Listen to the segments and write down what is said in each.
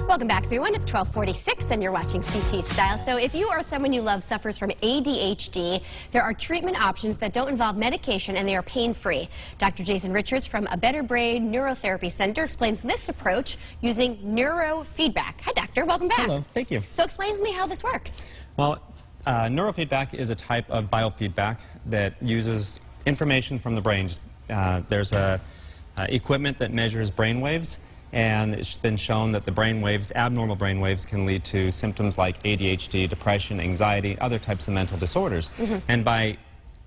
Welcome back, everyone. It's 12:46, and you're watching CT Style. So if you or someone you love suffers from ADHD, there are treatment options that don't involve medication, and they are pain-free. Dr. Jason Richards from A Better Brain Neurotherapy Center explains this approach using neurofeedback. Hi, Doctor. Welcome back. Hello. Thank you. So explain to me how this works. Well, neurofeedback is a type of biofeedback that uses information from the brain. There's equipment that measures brain waves, and it's been shown that the brain waves, abnormal brain waves, can lead to symptoms like ADHD, depression, anxiety, other types of mental disorders. And by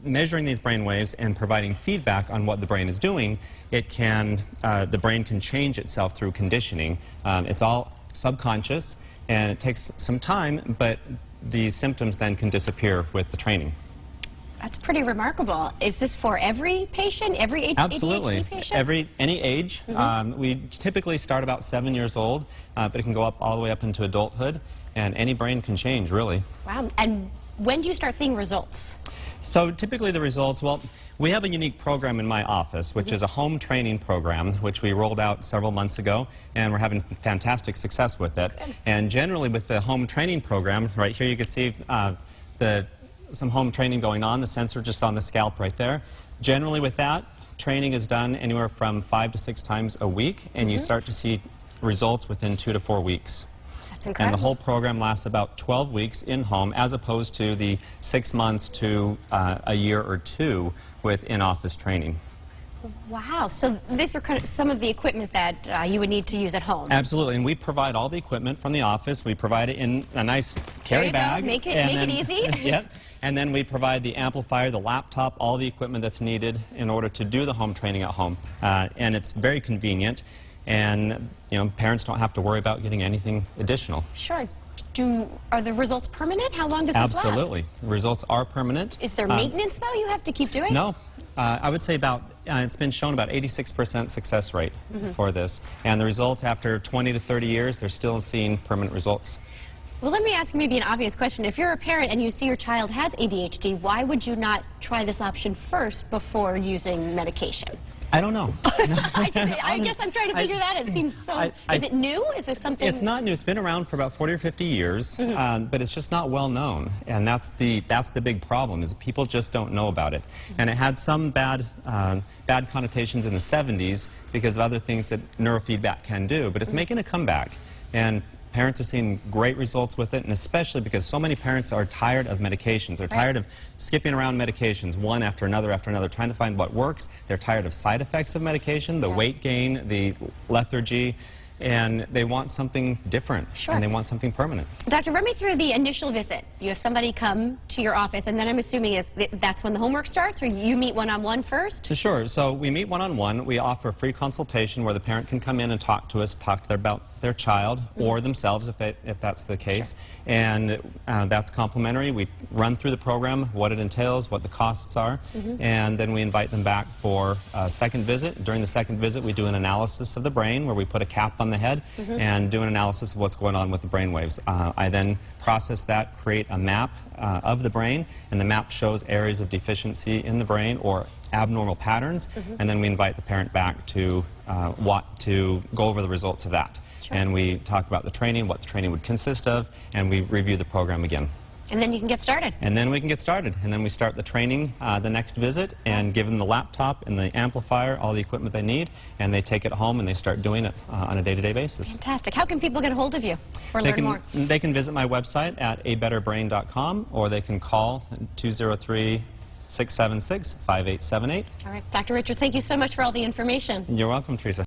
measuring these brain waves and providing feedback on what the brain is doing, the brain can change itself through conditioning. It's all subconscious, and it takes some time, but these symptoms then can disappear with the training. That's pretty remarkable. Is this for every patient, every Absolutely. ADHD patient? Any age. We typically start about 7 years old, but it can go up all the way up into adulthood, and any brain can change, really. Wow. And when do you start seeing results? So typically the results, well, we have a unique program in my office, which is a home training program, which we rolled out several months ago, and we're having fantastic success with it. Good. And generally with the home training program, right here you can see some home training going on, the sensor just on the scalp right there. Generally with that, training is done anywhere from 5 to 6 times a week, and you start to see results within 2 to 4 weeks. That's incredible. And the whole program lasts about 12 weeks in home, as opposed to the 6 months to a year or 2 with in-office training. Wow. So these are kind of some of the equipment that you would need to use at home. Absolutely. And we provide all the equipment from the office. We provide it in a nice carry bag. Make it easy. Yep. And then we provide the amplifier, the laptop, all the equipment that's needed in order to do the home training at home. And it's very convenient. And, you know, parents don't have to worry about getting anything additional. Sure. Are the results permanent? How long does this last? Absolutely. The results are permanent. Is there maintenance, though, you have to keep doing? No. I would say it's been shown about 86% success rate for this. And the results after 20 to 30 years, they're still seeing permanent results. Well, let me ask you maybe an obvious question. If you're a parent and you see your child has ADHD, why would you not try this option first before using medication? I don't know. I guess I'm trying to figure that out. It seems so... Is it new? Is this something... It's not new. It's been around for about 40 or 50 years, but it's just not well known. And that's the big problem, is people just don't know about it. And it had some bad connotations in the 70s because of other things that neurofeedback can do, but it's making a comeback. And parents are seeing great results with it, and especially because so many parents are tired of medications. They're tired of skipping around medications one after another, trying to find what works. They're tired of side effects of medication, the weight gain, the lethargy, and they want something different, and they want something permanent. Doctor, run me through the initial visit. You have somebody come to your office, and then I'm assuming that's when the homework starts, or you meet one-on-one first? Sure. So we meet one-on-one. We offer a free consultation where the parent can come in and talk to us, about their child or themselves if that's the case. And that's complimentary. We run through the program, what it entails, what the costs are, and then we invite them back for a second visit. During the second visit, we do an analysis of the brain where we put a cap on the head and do an analysis of what's going on with the brain waves. I then process that, create a map of the brain, and the map shows areas of deficiency in the brain or abnormal patterns, and then we invite the parent back to go over the results of that. And we talk about the training, what the training would consist of, and we review the program again. And then you can get started. And then we can get started. And then we start the training the next visit and give them the laptop and the amplifier, all the equipment they need, and they take it home and they start doing it on a day-to-day basis. Fantastic. How can people get a hold of you or learn more? They can visit my website at abetterbrain.com, or they can call 203-676-5878. All right. Dr. Richards, thank you so much for all the information. You're welcome, Teresa.